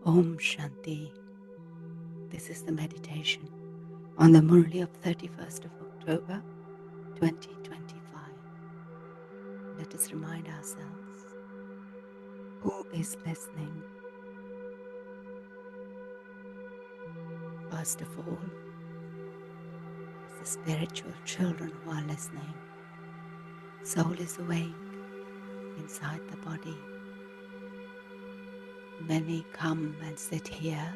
Om Shanti. This is the meditation on the Murli of 31st of October 2025. Let us remind ourselves, who is listening? First of all, it's the spiritual children who are listening. Soul is awake inside the body. When we come and sit here,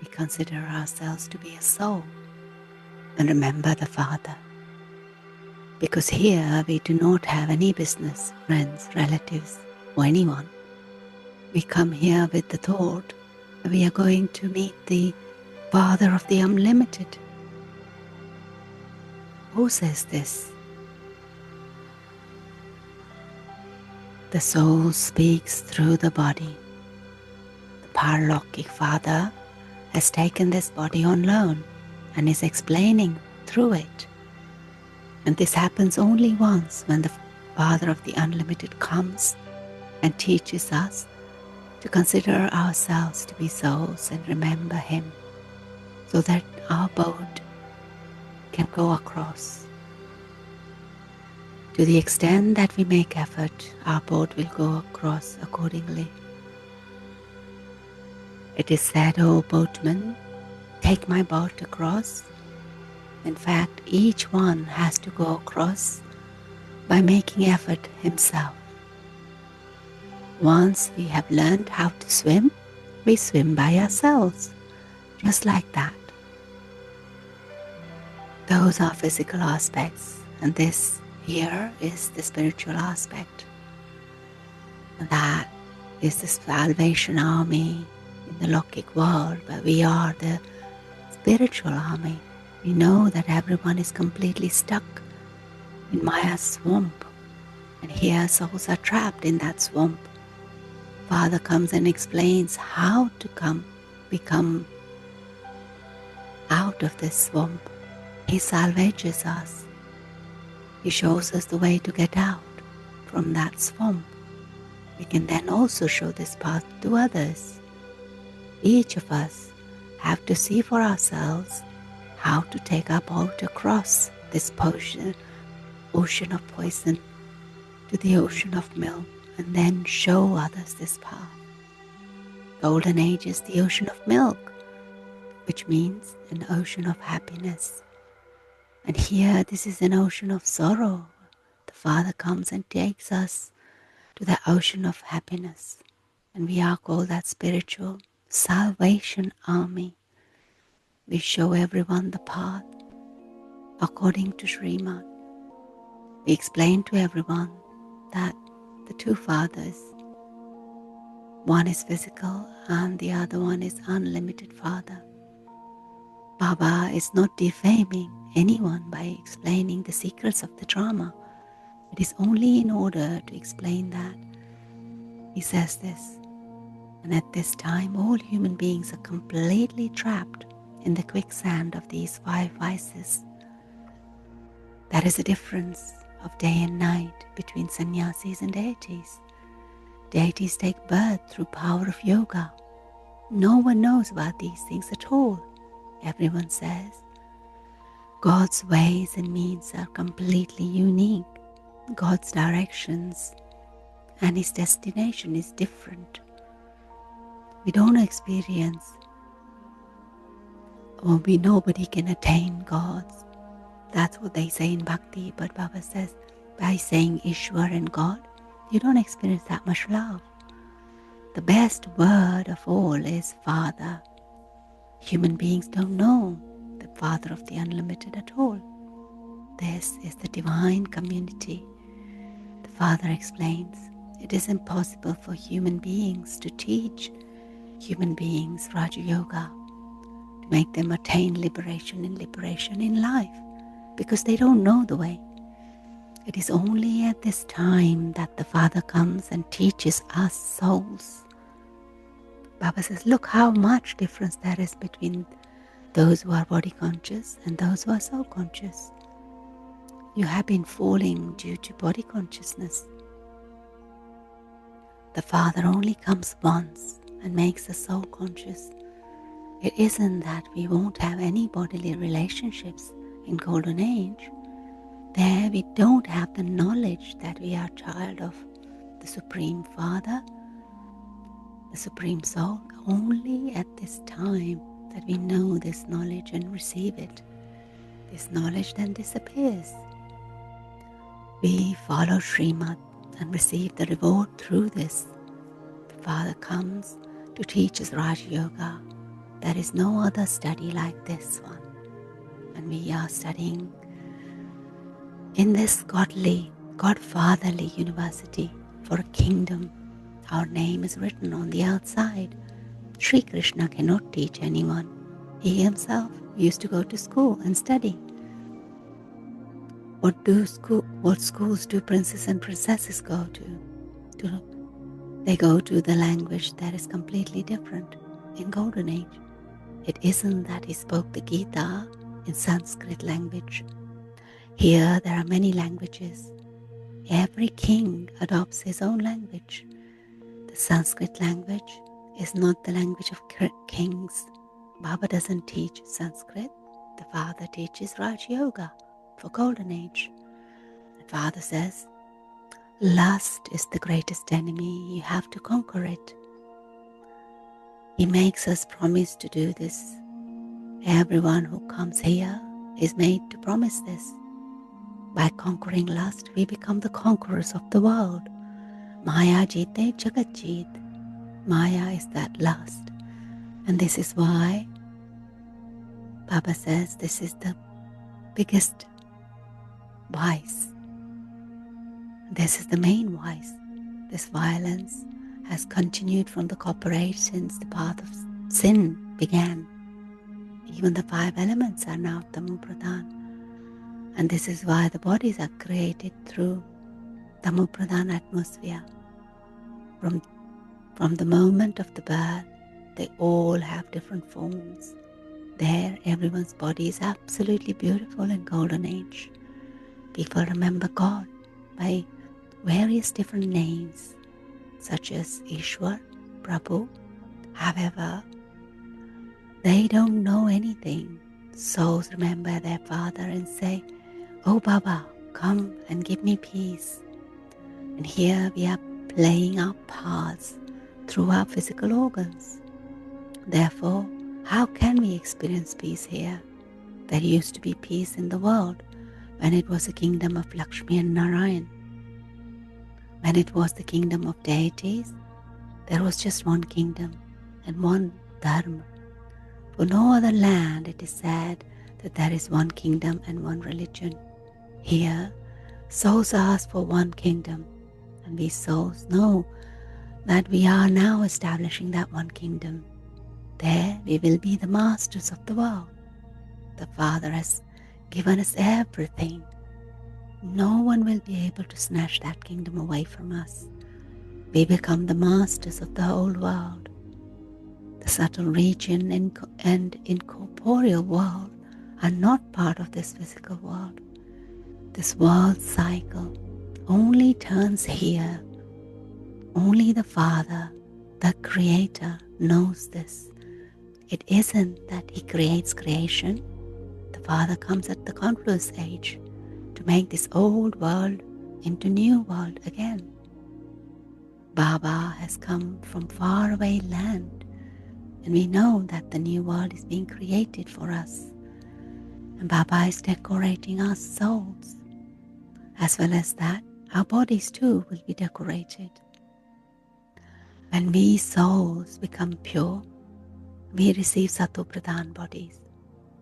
we consider ourselves to be a soul and remember the Father. Because here we do not have any business, friends, relatives, or anyone. We come here with the thought that we are going to meet the Father of the Unlimited. Who says this? The soul speaks through the body. The paralokhic Father has taken this body on loan and is explaining through it. And this happens only once, when the Father of the Unlimited comes and teaches us to consider ourselves to be souls and remember Him, so that our boat can go across. To the extent that we make effort, our boat will go across accordingly. It is said, "O boatman, take my boat across." In fact, each one has to go across by making effort himself. Once we have learned how to swim, we swim by ourselves, just like that. Those are physical aspects, and this here is the spiritual aspect. And that is the salvation army in the Lokkic world, but we are the spiritual army. We know that everyone is completely stuck in Maya's swamp, and here souls are trapped in that swamp. Father comes and explains how to become out of this swamp. He salvages us. He shows us the way to get out from that swamp. We can then also show this path to others. Each of us have to see for ourselves how to take our boat across this ocean of poison to the ocean of milk, and then show others this path. Golden Age is the ocean of milk, which means an ocean of happiness. And here this is an ocean of sorrow. The Father comes and takes us to the ocean of happiness. And we are called that spiritual salvation army. We show everyone the path according to Srimad. We explain to everyone that the two fathers, one is physical and the other one is unlimited Father. Baba is not defaming anyone by explaining the secrets of the drama. It is only in order to explain that he says this. And at this time, all human beings are completely trapped in the quicksand of these five vices. There is a difference of day and night between sannyasis and deities. Deities take birth through power of yoga. No one knows about these things at all. Everyone says God's ways and means are completely unique. God's directions and His destination is different. We don't experience, or nobody can attain God's. That's what they say in Bhakti, but Baba says, by saying Ishwar and God, you don't experience that much love. The best word of all is Father. Human beings don't know the Father of the Unlimited at all. This is the divine community. The Father explains, it is impossible for human beings to teach human beings Raja Yoga, to make them attain liberation in life, because they don't know the way. It is only at this time that the Father comes and teaches us souls. Baba says, look how much difference there is between those who are body conscious and those who are soul conscious. You have been falling due to body consciousness. The Father only comes once and makes us so conscious. It isn't that we won't have any bodily relationships in Golden Age. There we don't have the knowledge that we are child of the Supreme Father, the Supreme Soul. Only at this time that we know this knowledge and receive it. This knowledge then disappears. We follow Srimad and receive the reward through this. The Father comes to teach us Raj Yoga. There is no other study like this one. And we are studying in this godly, God-fatherly university for a kingdom. Our name is written on the outside. Sri Krishna cannot teach anyone. He himself used to go to school and study. What schools do princes and princesses go to? They go to the language that is completely different in Golden Age. It isn't that he spoke the Gita in Sanskrit language. Here there are many languages. Every king adopts his own language. The Sanskrit language is not the language of kings. Baba doesn't teach Sanskrit. The Father teaches Raj Yoga for Golden Age. The Father says, lust is the greatest enemy. You have to conquer it. He makes us promise to do this. Everyone who comes here is made to promise this. By conquering lust, we become the conquerors of the world. Maya jite jagat jeet. Maya is that lust. And this is why Baba says this is the biggest vice. This is the main vice. This violence has continued from the co-operative since the path of sin began. Even the 5 elements are now Tamopradhan. And this is why the bodies are created through Tamopradhan atmosphere. From the moment of the birth, they all have different forms. There, everyone's body is absolutely beautiful in Golden Age. People remember God by various different names, such as Ishwar, Prabhu. However, they don't know anything. Souls remember their father and say, "Oh Baba, come and give me peace." And here we are playing our parts through our physical organs. Therefore, how can we experience peace here? There used to be peace in the world when it was the kingdom of Lakshmi and Narayan. When it was the kingdom of deities, there was just one kingdom and one dharma. For no other land it is said that there is one kingdom and one religion. Here, souls ask for one kingdom, and we souls know that we are now establishing that one kingdom. There we will be the masters of the world. The Father has given us everything. No one will be able to snatch that kingdom away from us. We become the masters of the whole world. The subtle region and incorporeal world are not part of this physical world. This world cycle only turns here. Only the Father, the Creator, knows this. It isn't that He creates creation. The Father comes at the confluence age to make this old world into new world again. Baba has come from faraway land, and we know that the new world is being created for us. And Baba is decorating our souls. As well as that, our bodies too will be decorated. When we souls become pure, we receive Sattva-pradhan bodies.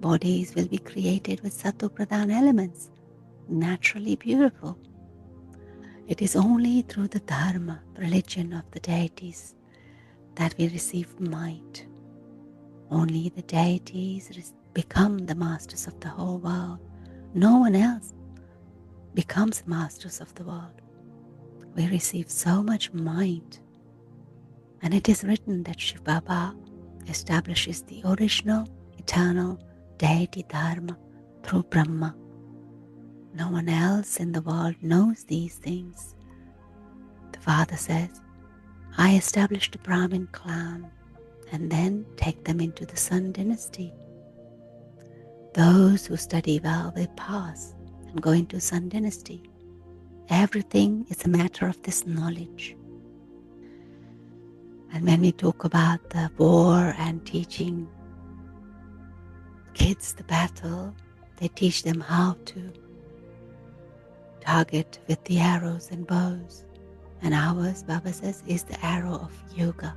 Bodies will be created with Sattva-pradhan elements, naturally beautiful. It is only through the dharma, religion of the deities, that we receive might. Only the deities become the masters of the whole world. No one else becomes masters of the world. We receive so much might. And it is written that Shiv Baba establishes the original, eternal deity dharma through Brahma. No one else in the world knows these things. The Father says, I established a Brahmin clan and then take them into the Sun dynasty. Those who study well will pass and go into Sun dynasty. Everything is a matter of this knowledge. And when we talk about the war and teaching kids the battle, they teach them how to target with the arrows and bows. And ours, Baba says, is the arrow of yoga.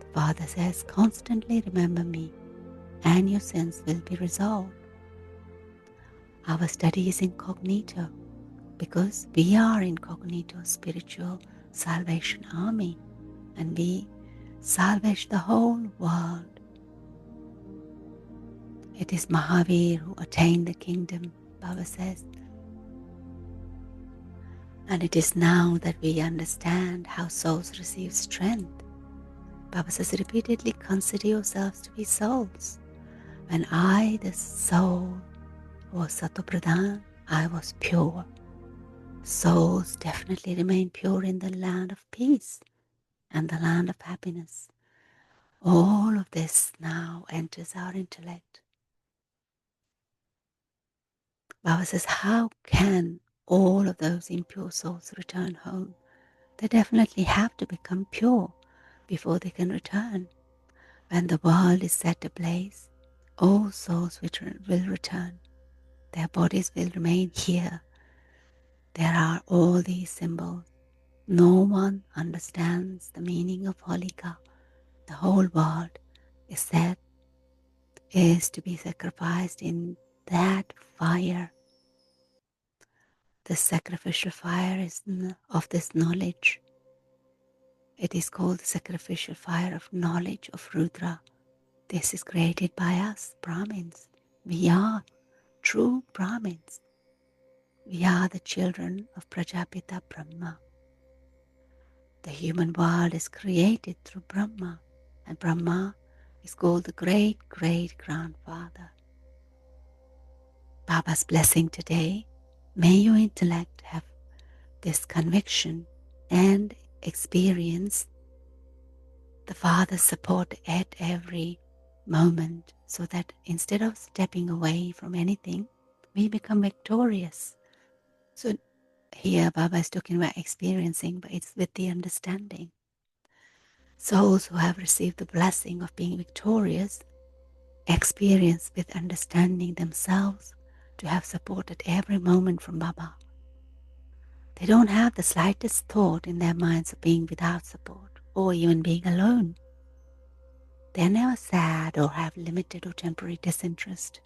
The Father says, constantly remember me and your sins will be resolved. Our study is incognito because we are incognito spiritual salvation army and we salvage the whole world. It is Mahavir who attained the kingdom, Baba says. And it is now that we understand how souls receive strength. Baba says repeatedly, consider yourselves to be souls. When I, the soul, was Satopradhan, I was pure. Souls definitely remain pure in the land of peace and the land of happiness. All of this now enters our intellect. Baba says, how can all of those impure souls return home? They definitely have to become pure before they can return. When the world is set ablaze, all souls will return. Their bodies will remain here. There are all these symbols. No one understands the meaning of Holika. The whole world is to be sacrificed in that fire. The sacrificial fire is of this knowledge. It is called the sacrificial fire of knowledge of Rudra. This is created by us, Brahmins. We are true Brahmins. We are the children of Prajapita Brahma. The human world is created through Brahma, and Brahma is called the great-great-grandfather. Baba's blessing today, may your intellect have this conviction and experience the Father's support at every moment, so that instead of stepping away from anything, we become victorious. So here Baba is talking about experiencing, but it's with the understanding. Souls who have received the blessing of being victorious experience with understanding themselves to have support at every moment from Baba. They don't have the slightest thought in their minds of being without support or even being alone. They are never sad or have limited or temporary disinterest.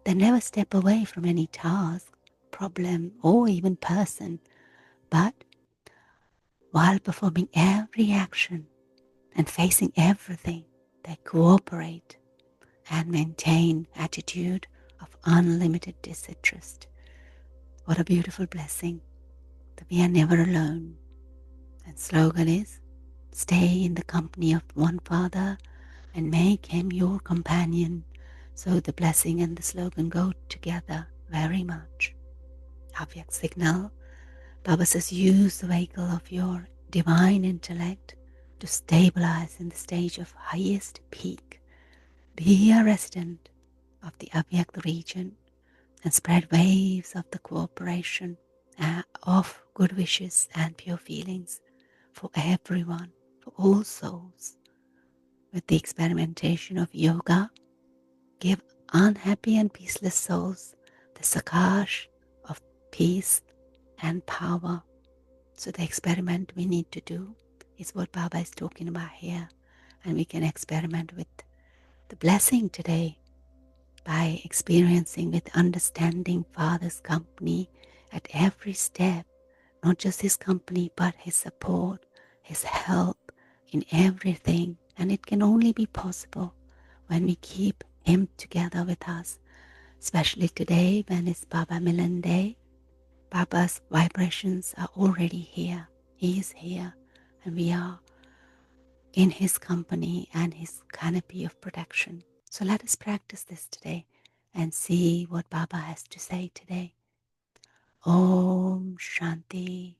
They never step away from any task, problem, or even person, but while performing every action and facing everything, they cooperate and maintain attitude of unlimited disinterest. What a beautiful blessing that we are never alone. And slogan is, stay in the company of one Father and make him your companion. So the blessing and the slogan go together very much. Avyak signal, Baba says, use the vehicle of your divine intellect to stabilize in the stage of highest peak. Be a resident of the Avyak region and spread waves of the cooperation of good wishes and pure feelings for everyone, for all souls. With the experimentation of yoga, give unhappy and peaceless souls the sakash of peace and power. So the experiment we need to do is what Baba is talking about here. And we can experiment with the blessing today by experiencing with understanding Father's company at every step, not just his company, but his support, his help in everything. And it can only be possible when we keep him together with us, especially today when it's Baba Milan Day. Baba's vibrations are already here. He is here and we are in his company and his canopy of protection. So let us practice this today and see what Baba has to say today. Om Shanti.